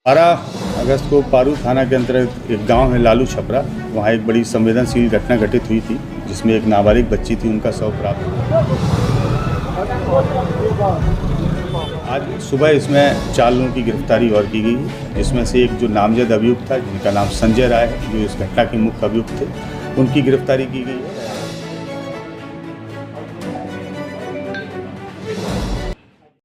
12 अगस्त को पारू थाना के अंतर्गत एक गांव है लालू छपरा, वहां एक बड़ी संवेदनशील घटना घटित हुई थी जिसमें एक नाबालिग बच्ची थी, उनका शव प्राप्त हुआ। आज सुबह इसमें 4 लोगों की गिरफ्तारी और की गई है, जिसमें से एक जो नामजद अभियुक्त था जिनका नाम संजय राय है, जो इस घटना के मुख्य अभियुक्त थे, उनकी गिरफ्तारी की गई है।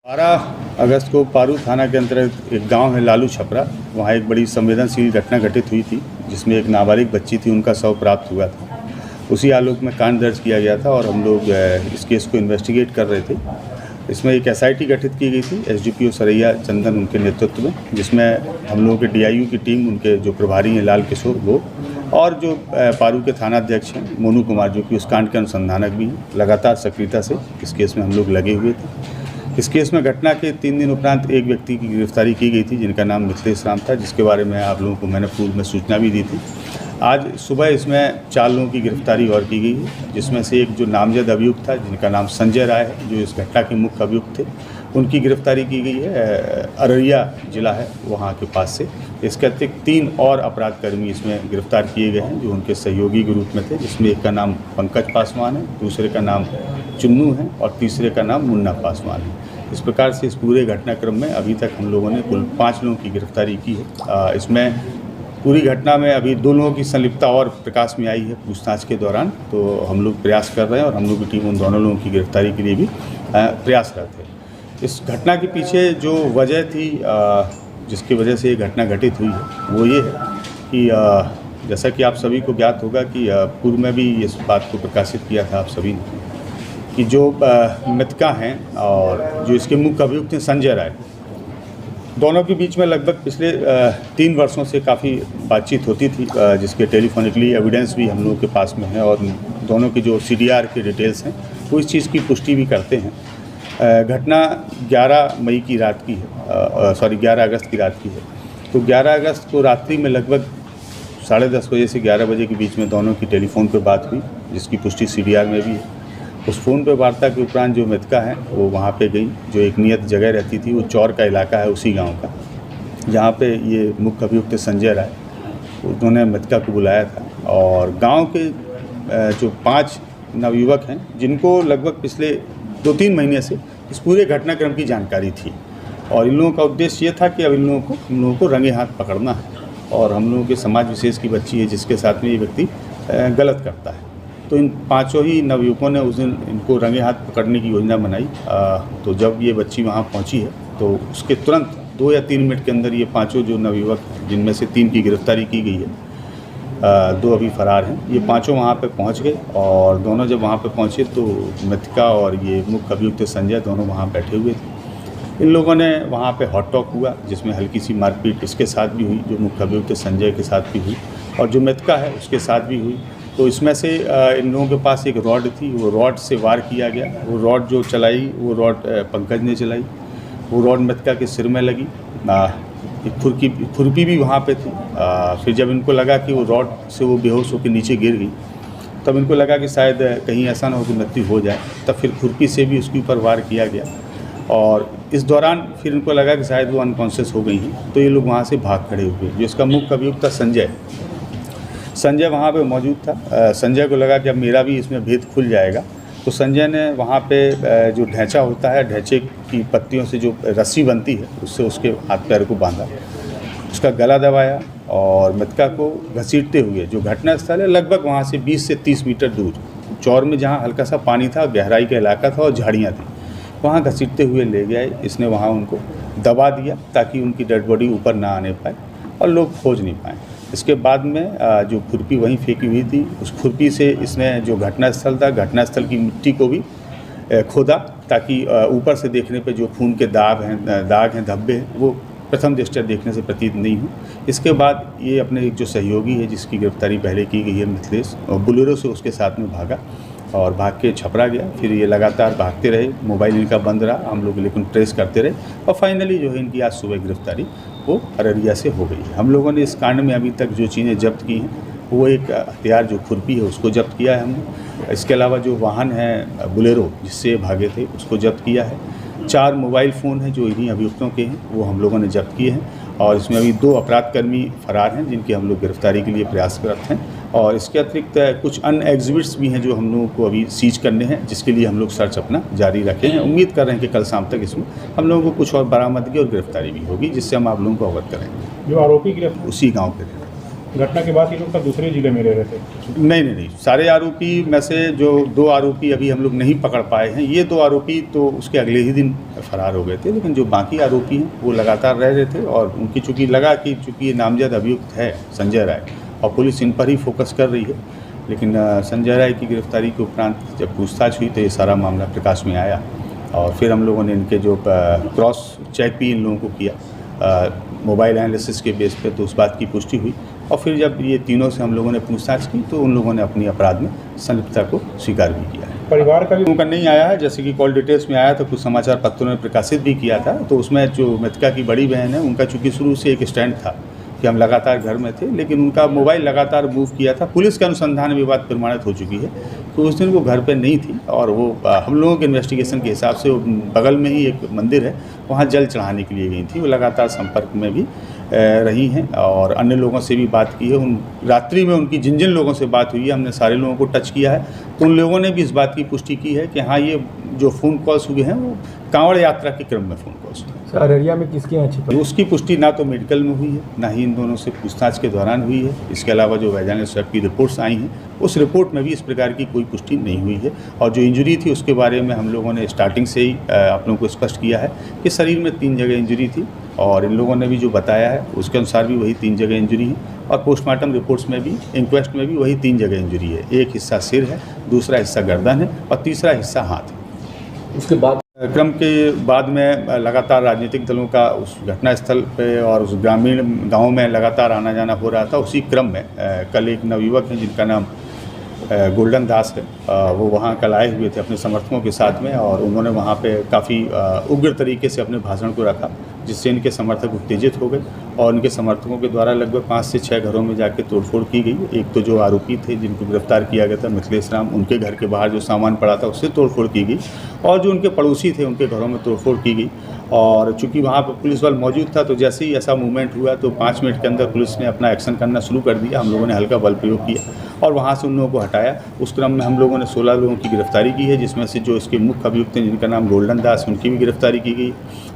12 अगस्त को पारू थाना के अंतर्गत एक गांव है लालू छपरा, वहां एक बड़ी संवेदनशील घटना घटित हुई थी जिसमें एक नाबालिग बच्ची थी, उनका शव प्राप्त हुआ था। उसी आलोक में कांड दर्ज किया गया था और हम लोग इस केस को इन्वेस्टिगेट कर रहे थे। इसमें एक SIT गठित की गई थी SDPO सरैया चंदन उनके नेतृत्व में, जिसमें हम लोगों के DIU की टीम, उनके जो प्रभारी हैं लाल किशोर वो, और जो पारू के थानाध्यक्ष हैं मोनू कुमार, जो कि उस कांड के अनुसंधानक भी हैं, लगातार सक्रियता से इस केस में हम लोग लगे हुए थे। इस केस में घटना के 3 दिन उपरांत एक व्यक्ति की गिरफ्तारी की गई थी जिनका नाम मिथिलेश राम था, जिसके बारे में आप लोगों को मैंने पूर्व में सूचना भी दी थी। आज सुबह इसमें 4 लोगों की गिरफ्तारी और की गई है, जिसमें से एक जो नामजद अभियुक्त था जिनका नाम संजय राय है, जो इस घटना के मुख्य अभियुक्त थे, उनकी गिरफ्तारी की गई है। अररिया जिला है वहाँ के पास से। इसके अतिरिक्त 3 और अपराधकर्मी इसमें गिरफ्तार किए गए हैं जो उनके सहयोगी के रूप में थे, जिसमें एक का नाम पंकज पासवान है, दूसरे का नाम चुन्नू है और तीसरे का नाम मुन्ना पासवान है। इस प्रकार से इस पूरे घटनाक्रम में अभी तक हम लोगों ने कुल 5 लोगों की गिरफ्तारी की है। इसमें पूरी घटना में अभी 2 लोगों की संलिप्तता और प्रकाश में आई है पूछताछ के दौरान, तो हम लोग प्रयास कर रहे हैं और हम लोग की टीम उन दोनों लोगों की गिरफ्तारी के लिए भी प्रयासरत है। इस घटना के पीछे जो वजह थी, जिसकी वजह से ये घटना घटित हुई है, वो ये है कि जैसा कि आप सभी को ज्ञात होगा कि पूर्व में भी इस बात को प्रकाशित किया था आप सभी ने कि जो मृतका हैं और जो इसके मुख्य अभियुक्त हैं संजय राय, दोनों के बीच में लगभग पिछले 3 वर्षों से काफ़ी बातचीत होती थी, जिसके टेलीफोनिकली एविडेंस भी हम लोगों के पास में है और दोनों की जो CDR की डिटेल्स हैं वो इस चीज़ की पुष्टि भी करते हैं। घटना 11 मई की रात की है, 11 अगस्त की रात की है। तो 11 अगस्त को रात्रि में लगभग 10:30 बजे से 11 बजे के बीच में दोनों की टेलीफोन पर बात हुई, जिसकी पुष्टि CDR में भी है। उस फ़ोन पे वार्ता के उपरांत जो मृतका है वो वहाँ पे गई, जो एक नियत जगह रहती थी, वो चौर का इलाका है उसी गांव का, जहाँ पे ये मुख्य अभियुक्त संजय राय, उन्होंने मृतका को बुलाया था। और गांव के जो 5 नवयुवक हैं जिनको लगभग पिछले 2-3 महीने से इस पूरे घटनाक्रम की जानकारी थी, और इन लोगों का उद्देश्य ये था कि अब हम लोगों को रंगे हाथ पकड़ना है और हम लोगों के समाज विशेष की बच्ची है जिसके साथ में ये व्यक्ति गलत करता है। तो इन 5 ही नवयुवकों ने उस दिन इनको रंगे हाथ पकड़ने की योजना बनाई। तो जब ये बच्ची वहाँ पहुँची है तो उसके तुरंत 2 या 3 मिनट के अंदर ये 5 जो नवयुवक, जिनमें से 3 की गिरफ्तारी की गई है, 2 अभी फरार हैं, ये 5 वहाँ पे पहुँच गए। और दोनों जब वहाँ पे पहुँचे तो मृतका और ये मुख्य अभियुक्त संजय दोनों वहाँ बैठे हुए थे। इन लोगों ने वहाँ पे हॉट टॉक हुआ, जिसमें हल्की सी मारपीट इसके साथ भी हुई, जो मुख्य अभियुक्त संजय के साथ भी हुई और जो मृतका है उसके साथ भी हुई। तो इसमें से इन लोगों के पास एक रॉड थी, वो रॉड से वार किया गया। वो रॉड जो चलाई वो रॉड पंकज ने चलाई, वो रॉड मृतका के सिर में लगी। एक खुरपी भी वहाँ पे थी। फिर जब इनको लगा कि वो रॉड से वो बेहोश होकर नीचे गिर गई, तब इनको लगा कि शायद कहीं ऐसा ना हो कि मृत्यु हो जाए, तब फिर खुरपी से भी उसके ऊपर वार किया गया। और इस दौरान फिर इनको लगा कि शायद वो अनकॉन्शियस हो गई हैं, तो ये लोग वहाँ से भाग खड़े हुए। जो इसका मुख्य अभियुक्त था संजय वहाँ पे मौजूद था। संजय को लगा कि अब मेरा भी इसमें भेद खुल जाएगा, तो संजय ने वहाँ पे जो ढैंचा होता है, ढैंचे की पत्तियों से जो रस्सी बनती है उससे उसके हाथ पैर को बांधा, उसका गला दबाया और मृतका को घसीटते हुए, जो घटनास्थल है लगभग वहाँ से 20 से 30 मीटर दूर चौर में, जहाँ हल्का सा पानी था, गहराई का इलाका था और झाड़ियाँ थी, वहाँ घसीटते हुए ले गए। इसने वहाँ उनको दबा दिया ताकि उनकी डेड बॉडी ऊपर ना आने पाए और लोग खोज नहीं पाए। इसके बाद में जो खुरपी वहीं फेंकी हुई थी, उस खुरपी से इसने जो घटनास्थल था, घटनास्थल की मिट्टी को भी खोदा ताकि ऊपर से देखने पे जो खून के दाग हैं, धब्बे हैं, वो प्रथम दृष्टया देखने से प्रतीत नहीं हो। इसके बाद ये अपने एक जो सहयोगी है जिसकी गिरफ्तारी पहले की गई है, मिथिलेश, और बुलेरो से उसके साथ में भागा और भाग के छपरा गया। फिर ये लगातार भागते रहे, मोबाइल इनका बंद रहा, हम लोग लेकिन ट्रेस करते रहे और फाइनली जो है इनकी आज सुबह गिरफ्तारी वो अररिया से हो गई है। हम लोगों ने इस कांड में अभी तक जो चीज़ें जब्त की हैं, वो एक हथियार जो खुरपी है उसको जब्त किया है हमने। इसके अलावा जो वाहन है बुलेरो जिससे भागे थे उसको जब्त किया है। 4 मोबाइल फ़ोन हैं जो इन्हीं अभियुक्तों के हैं, वो हम लोगों ने जब्त किए हैं और इसमें अभी 2 अपराधकर्मी फरार हैं जिनकी हम लोग गिरफ्तारी के लिए प्रयासरत हैं। और इसके अतिरिक्त कुछ अन्य एग्जिबिट्स भी हैं जो हम लोगों को अभी सीज करने हैं, जिसके लिए हम लोग सर्च अपना जारी रखे हैं। उम्मीद कर रहे हैं कि कल शाम तक इसमें हम लोगों को कुछ और बरामदगी और गिरफ्तारी भी होगी, जिससे हम आप लोगों को अवगत करेंगे। जो आरोपी गिरफ्तार उसी गाँव के घटना के बाद ये लोग दूसरे जिले में रह रहे थे? नहीं, सारे आरोपी में से जो 2 आरोपी अभी हम लोग नहीं पकड़ पाए हैं, ये 2 आरोपी तो उसके अगले ही दिन फरार हो गए थे, लेकिन जो बाकी आरोपी हैं वो लगातार रह रहे थे। और उनकी चूँकि लगा कि चूँकि ये नामजद अभियुक्त है संजय राय और पुलिस इन पर ही फोकस कर रही है, लेकिन संजय राय की गिरफ्तारी के उपरांत जब पूछताछ हुई तो ये सारा मामला प्रकाश में आया। और फिर हम लोगों ने इनके जो क्रॉस चेक भी इन लोगों को किया मोबाइल एनालिसिस के बेस पे, तो उस बात की पुष्टि हुई। और फिर जब ये तीनों से हम लोगों ने पूछताछ की तो उन लोगों ने अपनी अपराध में संलिप्तता को स्वीकार भी किया है। परिवार का भी उनका नहीं आया है, जैसे कि कॉल डिटेल्स में आया था, कुछ समाचार पत्रों ने प्रकाशित भी किया था। तो उसमें जो मृतका की बड़ी बहन है, उनका चूँकि शुरू से एक स्टैंड था कि हम लगातार घर में थे, लेकिन उनका मोबाइल लगातार मूव किया था। पुलिस के अनुसंधान में बात प्रमाणित हो चुकी है कि उस दिन वो घर पे नहीं थी और वो हम लोगों के इन्वेस्टिगेशन के हिसाब से बगल में ही एक मंदिर है, वहाँ जल चढ़ाने के लिए गई थी। वो लगातार संपर्क में भी रही हैं और अन्य लोगों से भी बात की है। उन रात्रि में उनकी जिन जिन लोगों से बात हुई है, हमने सारे लोगों को टच किया है, तो उन लोगों ने भी इस बात की पुष्टि की है कि हाँ, ये जो फ़ोन कॉल्स हुए हैं वो कांवड़ यात्रा के क्रम में फ़ोन कॉल्स हुए। अररिया में किसकी यहाँ छिपा? उसकी पुष्टि ना तो मेडिकल में हुई है, ना ही इन दोनों से पूछताछ के दौरान हुई है। इसके अलावा जो वैज्ञानिक स्वैब की रिपोर्ट्स आई हैं, उस रिपोर्ट में भी इस प्रकार की कोई पुष्टि नहीं हुई है। और जो इंजरी थी उसके बारे में हम लोगों ने स्टार्टिंग से ही आप लोगों को स्पष्ट किया है कि शरीर में 3 जगह इंजरी थी और इन लोगों ने भी जो बताया है उसके अनुसार भी वही 3 जगह इंजरी है। और पोस्टमार्टम रिपोर्ट्स में भी, इंक्वेस्ट में भी वही 3 जगह इंजरी है। एक हिस्सा सिर है, दूसरा हिस्सा गर्दन है और तीसरा हिस्सा हाथ है। उसके बाद क्रम के बाद में लगातार राजनीतिक दलों का उस घटनास्थल पे और उस ग्रामीण गांव में लगातार आना जाना हो रहा था। उसी क्रम में कल एक नवयुवक है जिनका नाम गोल्डन दास है, वो वहाँ कल आए हुए थे अपने समर्थकों के साथ में और उन्होंने वहाँ पे काफ़ी उग्र तरीके से अपने भाषण को रखा, जिससे इनके समर्थक उत्तेजित हो गए और इनके समर्थकों के द्वारा लगभग 5 से 6 घरों में जाके तोड़फोड़ की गई। एक तो जो आरोपी थे जिनको गिरफ्तार किया गया था मिथिलेश राम, उनके घर के बाहर जो सामान पड़ा था उससे तोड़फोड़ की गई और जो उनके पड़ोसी थे उनके घरों में तोड़फोड़ की गई। और चूंकि वहाँ पर पुलिस बल मौजूद था तो जैसे ही ऐसा मूवमेंट हुआ तो 5 मिनट के अंदर पुलिस ने अपना एक्शन करना शुरू कर दिया। हम लोगों ने हल्का बल प्रयोग किया और वहाँ से उन लोगों को हटाया। उस क्रम में हम लोगों ने 16 लोगों की गिरफ्तारी की है, जिसमें से जो इसके मुख्य अभियुक्त हैं जिनका नाम गोल्डन दास, उनकी भी गिरफ्तारी की गई।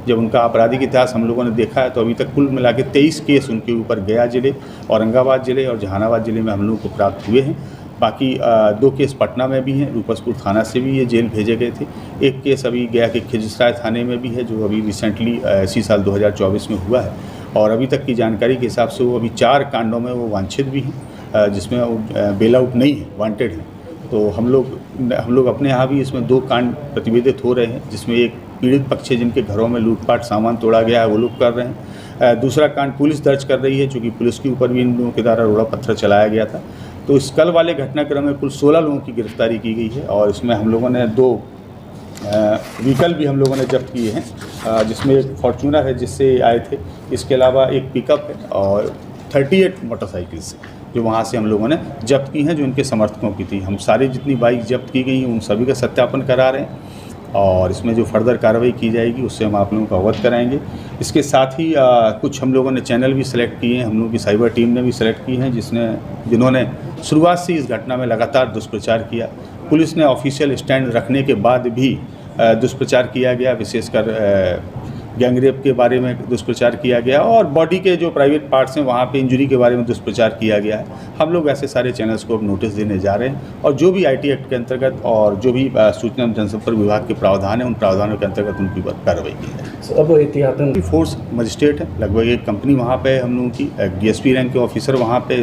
जब उनका आपराधिक इतिहास हम लोगों ने देखा है तो अभी तक कुल मिला के 23 केस उनके ऊपर गया जिले, औरंगाबाद जिले और जहानाबाद जिले में हम लोगों को प्राप्त हुए हैं। बाकी 2 केस पटना में भी हैं, रूपसपुर थाना से भी ये जेल भेजे गए थे। एक केस अभी गया के खिजराय थाने में भी है जो अभी रिसेंटली इसी साल 2024 में हुआ है। और अभी तक की जानकारी के हिसाब से वो अभी 4 कांडों में वो वांछित भी हैं, जिसमें वो बेल आउट नहीं है, वांटेड है। तो हम लोग अपने यहाँ भी इसमें 2 कांड प्रतिवेदित हो रहे हैं, जिसमें एक पीड़ित पक्ष है जिनके घरों में लूटपाट सामान तोड़ा गया है, वो लोग कर रहे हैं। दूसरा कांड पुलिस दर्ज कर रही है, चूँकि पुलिस के ऊपर भी इन लोगों के द्वारा रोड़ा पत्थर चलाया गया था। तो इस कल वाले घटनाक्रम में कुल 16 लोगों की गिरफ्तारी की गई है और इसमें हम लोगों ने 2 व्हीकल भी हम लोगों ने जब्त किए हैं, जिसमें एक फॉर्च्यूनर है जिससे आए थे। इसके अलावा एक पिकअप है और 38 मोटरसाइकिल्स जो वहाँ से हम लोगों ने जब्त की हैं, जो इनके समर्थकों की थी। हम सारी जितनी बाइक जब्त की गई हैं उन सभी का सत्यापन करा रहे हैं और इसमें जो फर्दर कार्रवाई की जाएगी उससे हम आप लोगों को अवगत कराएंगे। इसके साथ ही कुछ हम लोगों ने चैनल भी सिलेक्ट किए हैं, हम लोगों की साइबर टीम ने भी सिलेक्ट की हैं, जिन्होंने शुरुआत से इस घटना में लगातार दुष्प्रचार किया। पुलिस ने ऑफिशियल स्टैंड रखने के बाद भी दुष्प्रचार किया गया, विशेषकर गैंगरेप के बारे में दुष्प्रचार किया गया और बॉडी के जो प्राइवेट पार्ट्स हैं वहाँ पे इंजरी के बारे में दुष्प्रचार किया गया है। हम लोग ऐसे सारे चैनल्स को अब नोटिस देने जा रहे हैं और जो भी आईटी एक्ट के अंतर्गत और जो भी सूचना एवं जनसंपर्क विभाग के प्रावधान है उन प्रावधानों के अंतर्गत उनके ऊपर कार्रवाई की जाए। अब एहतियातन फोर्स मजिस्ट्रेट है, लगभग एक कंपनी वहाँ पे हम लोगों की, डीएसपी रैंक के ऑफिसर वहाँ पे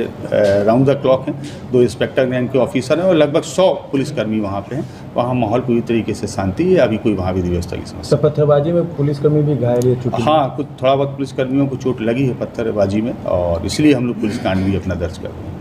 राउंड द क्लॉक हैं, 2 इंस्पेक्टर रैंक के ऑफिसर हैं और लगभग 100 पुलिसकर्मी वहाँ पे हैं। वहाँ माहौल पूरी तरीके से शांति है, अभी कोई वहाँ विधि व्यवस्था की समस्या। पत्थरबाजी में पुलिसकर्मी भी घायल है? हाँ, कुछ थोड़ा बहुत पुलिसकर्मियों को चोट लगी है पत्थरबाजी में और इसलिए हम लोग पुलिस कांड भी अपना दर्ज कर रहे हैं।